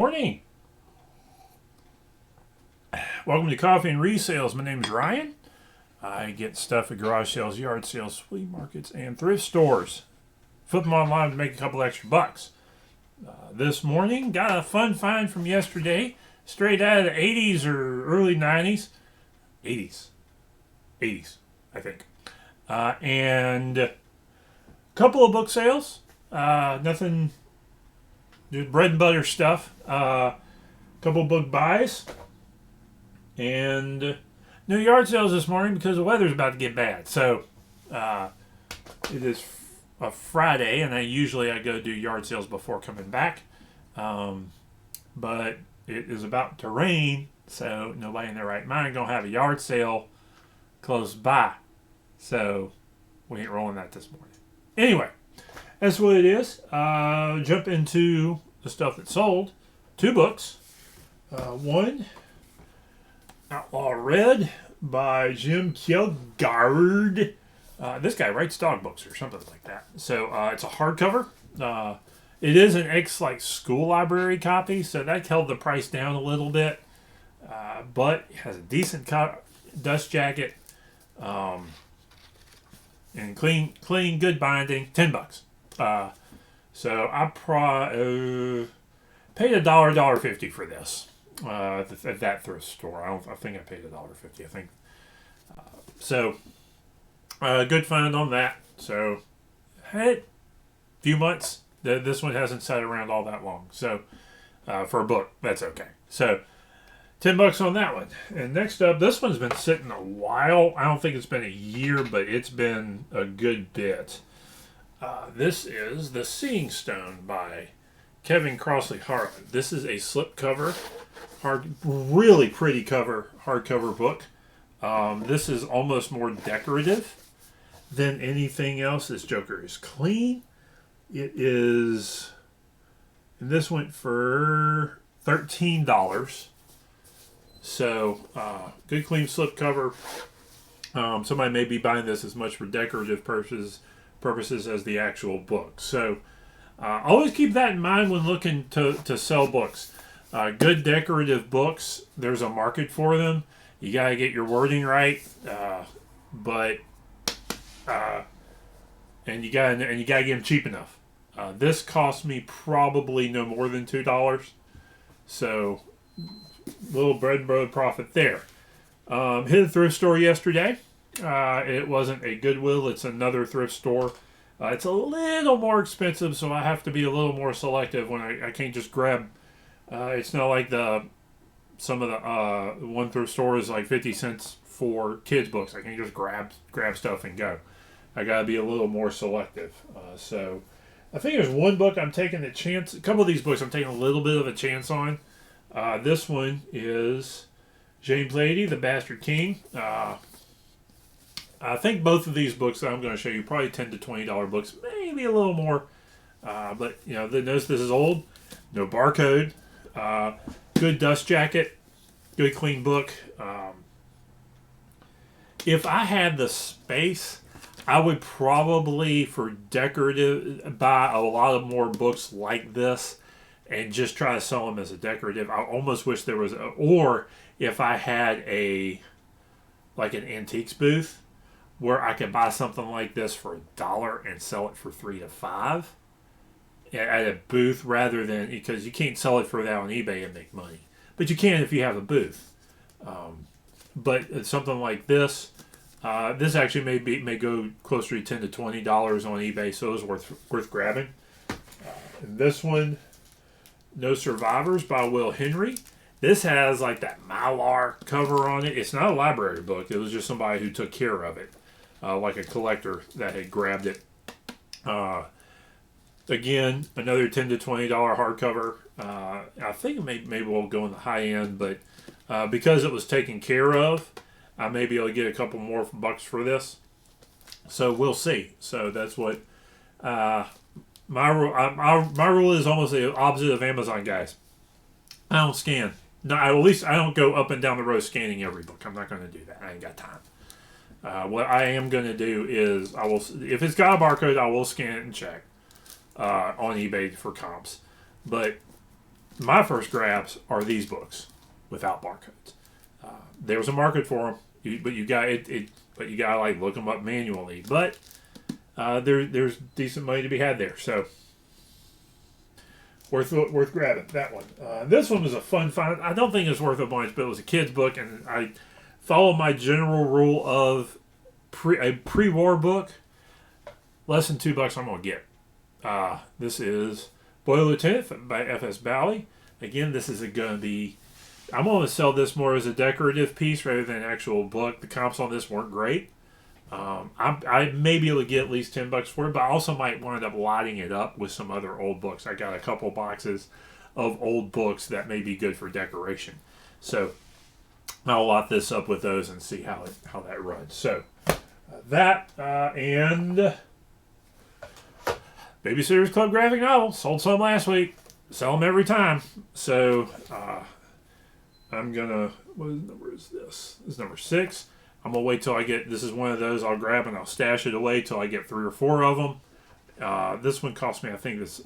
Morning. Welcome to Coffee and Resales. My name is Ryan. I get stuff at garage sales, yard sales, flea markets, and thrift stores. Flip them online to make a couple extra bucks. This morning, got a fun find from yesterday, straight out of the 80s or early 90s. 80s, I think. And a couple of book sales. Nothing, just bread and butter stuff. Couple book buys. And no yard sales this morning because the weather's about to get bad. So it is a Friday, and I go do yard sales before coming back. But it is about to rain, so nobody in their right mind gonna have a yard sale close by. So we ain't rolling that this morning. Anyway, that's what it is. Jump into the stuff that sold. 2 books. One, Outlaw Red by Jim Kjelgaard. This guy writes dog books or something like that. So it's a hardcover. It is an school library copy, so that held the price down a little bit. But it has a decent dust jacket, and clean, good binding. $10. So I paid $1.50 for this at that thrift store. I think I paid $1.50. I think so. Good find on that. So, hey, few months. This one hasn't sat around all that long. So, for a book, that's okay. So, $10 on that one. And next up, this one's been sitting a while. I don't think it's been a year, but it's been a good bit. This is The Seeing Stone by Kevin Crossley Harlan. This is a slipcover, really pretty hardcover book. This is almost more decorative than anything else. This Joker is clean. It is, and this went for $13. So, good clean slipcover. Somebody may be buying this as much for decorative purposes as the actual book. So, always keep that in mind when looking to sell books. Good decorative books, there's a market for them. You gotta get your wording right, and you gotta get them cheap enough. This cost me probably no more than $2, so little bread and butter profit there. Hit a thrift store yesterday. It wasn't a Goodwill; it's another thrift store. It's a little more expensive, so I have to be a little more selective when I can't just grab. It's not like some of the one thrift store is like 50 cents for kids books. I can't just grab stuff and go. I gotta be a little more selective. So I think there's one book I'm taking a chance. A couple of these books I'm taking a little bit of a chance on. This one is James Lady, The Bastard King. I think both of these books that I'm going to show you probably $10 to $20 books, maybe a little more. But notice this is old, no barcode, good dust jacket, good clean book. If I had the space, I would probably, for decorative, buy a lot of more books like this and just try to sell them as a decorative. I almost wish there was, or if I had an antiques booth where I could buy something like this for $1 and sell it for $3 to $5 at a booth, rather than, because you can't sell it for that on eBay and make money, but you can if you have a booth. But something like this, this actually may go closer to $10 to $20 on eBay, so it's worth grabbing. And this one, No Survivors by Will Henry. This has like that Mylar cover on it. It's not a library book. It was just somebody who took care of it, like a collector that had grabbed it. Again, another $10 to $20 hardcover. I think maybe we'll go in the high end, but because it was taken care of, I may be able to get a couple more bucks for this. So we'll see. So that's what my rule is. Almost the opposite of Amazon, guys. I don't scan. No, at least I don't go up and down the road scanning every book. I'm not going to do that. I ain't got time. What I am going to do is if it's got a barcode, I will scan it and check on eBay for comps. But my first grabs are these books without barcodes. There's a market for them, but you got but you gotta like look them up manually. But there's decent money to be had there, so worth grabbing that one. This one was a fun find. I don't think it's worth a bunch, but it was a kid's book, and I follow my general rule of a pre-war book, less than $2 I'm gonna get. This is Boy Lieutenant by F.S. Bally. Again, this is going to be, I'm going to sell this more as a decorative piece rather than an actual book. The comps on this weren't great. I may be able to get at least $10 for it, but I also might wind up lighting it up with some other old books. I got a couple boxes of old books that may be good for decoration. So I'll lot this up with those and see how that runs. So that and Babysitter's Club graphic novel. Sold some last week. Sell them every time. So I'm gonna. What number is this? This is number 6. I'm gonna wait till I get. This is one of those I'll grab and I'll stash it away till I get 3 or 4 of them. This one cost me, I think, this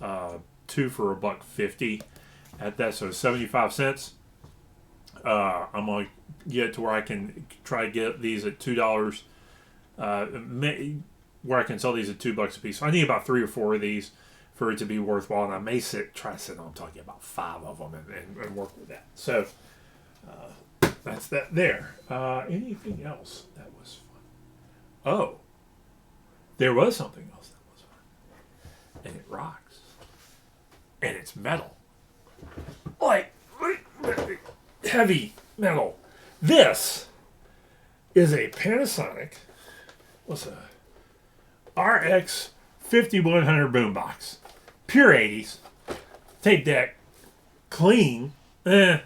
2 for $1.50 at that, so 75 cents. I'm gonna get to where I can try to get these at $2. Where I can sell these at $2 a piece. So I need about 3 or 4 of these for it to be worthwhile, and I may try to sit on talking about 5 of them and work with that. So that's that there. Anything else that was fun? Oh, there was something else that was fun, and it rocks, and it's metal, like heavy metal. This is a Panasonic. What's a RX 5100 boombox, pure 80s, tape deck, clean. I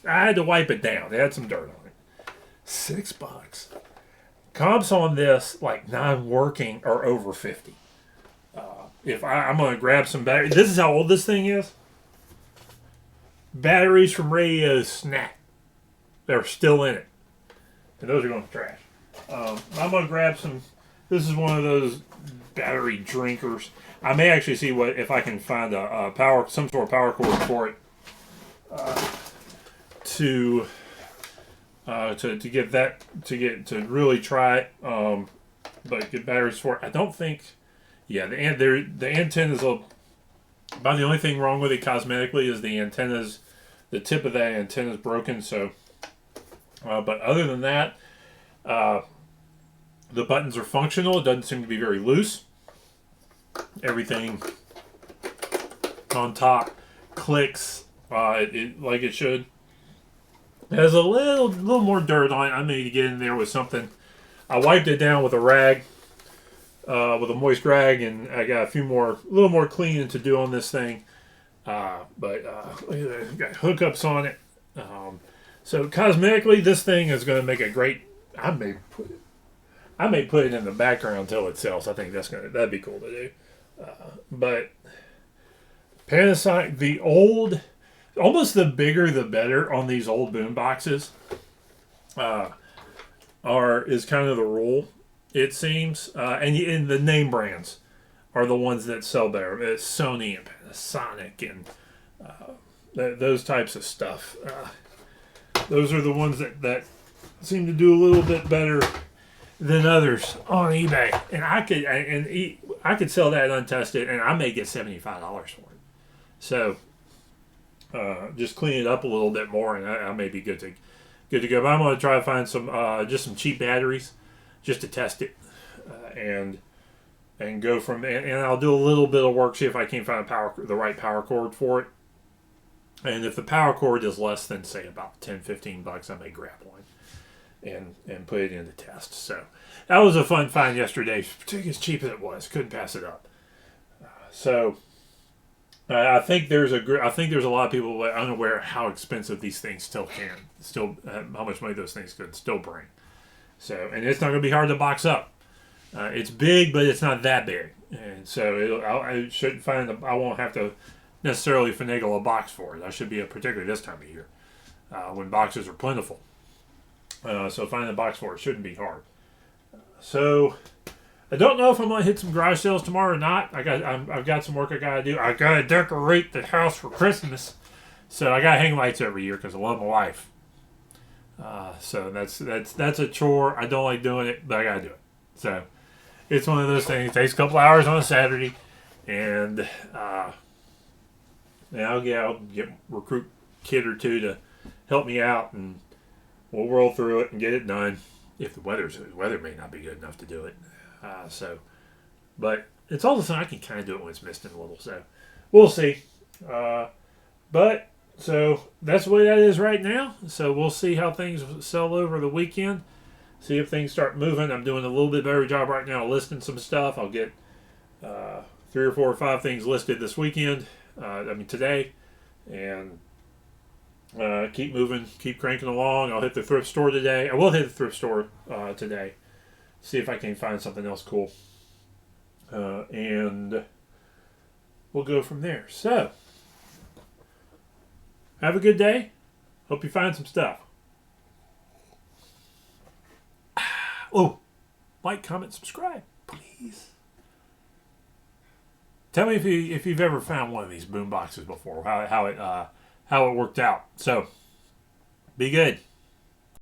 had to wipe it down. It had some dirt on it. $6. Comps on this like non-working are over 50. If I'm gonna grab some batteries, this is how old this thing is. Batteries from radios snap. They're still in it, and those are going to trash. I'm gonna grab some. This is one of those battery drinkers. I may actually see if I can find some sort of power cord for it to really try it. But get batteries for it. I don't think. Yeah, the antennas. About the only thing wrong with it cosmetically is the antennas. The tip of that antenna is broken. So, but other than that, the buttons are functional. It doesn't seem to be very loose. Everything on top clicks like it should. It has a little more dirt on it. I need to get in there with something. I wiped it down with a rag, with a moist rag, and I got a little more cleaning to do on this thing. But got hookups on it. So cosmetically, this thing is going to make a great. I may put it in the background until it sells. I think that'd be cool to do. But Panasonic, almost the bigger the better on these old boom boxes. Is kind of the rule, it seems. And the name brands are the ones that sell better. It's Sony and Panasonic and those types of stuff. Those are the ones that seem to do a little bit better than others on eBay, and I could sell that untested, and I may get $75 for it. So just clean it up a little bit more, and I may be good to go. But I'm going to try to find some cheap batteries just to test it, and go from and I'll do a little bit of work, see if I can find the right power cord for it. And if the power cord is less than, say, about $10-15, I may grab one and put it in the test. So that was a fun find yesterday, particularly as cheap as it was. Couldn't pass it up. I think there's a lot of people unaware how expensive these things how much money those things could still bring. So, and it's not going to be hard to box up. It's big, but it's not that big, and so I won't have to necessarily finagle a box for it. I should be particularly this time of year when boxes are plentiful. So finding a box for it shouldn't be hard. So I don't know if I'm going to hit some garage sales tomorrow or not. I've got some work I got to do. I got to decorate the house for Christmas. So I got hang lights every year because I love my wife. So that's a chore. I don't like doing it, but I gotta do it. So it's one of those things. It takes a couple hours on a Saturday, and I'll get recruit kid or two to help me out, and we'll roll through it and get it done. If the weather may not be good enough to do it, but it's all the time I can kind of do it when it's misting a little. So we'll see. But so that's the way that is right now. So we'll see how things sell over the weekend. See if things start moving. I'm doing a little bit better job right now listing some stuff. I'll get 3 or 4 or 5 things listed this weekend. Today, and keep moving, keep cranking along. I'll hit the thrift store today. I will hit the thrift store today. See if I can find something else cool, and we'll go from there. So, have a good day. Hope you find some stuff. Oh, like, comment, subscribe, please. Tell me if you've ever found one of these boom boxes before, how it worked out. So, be good.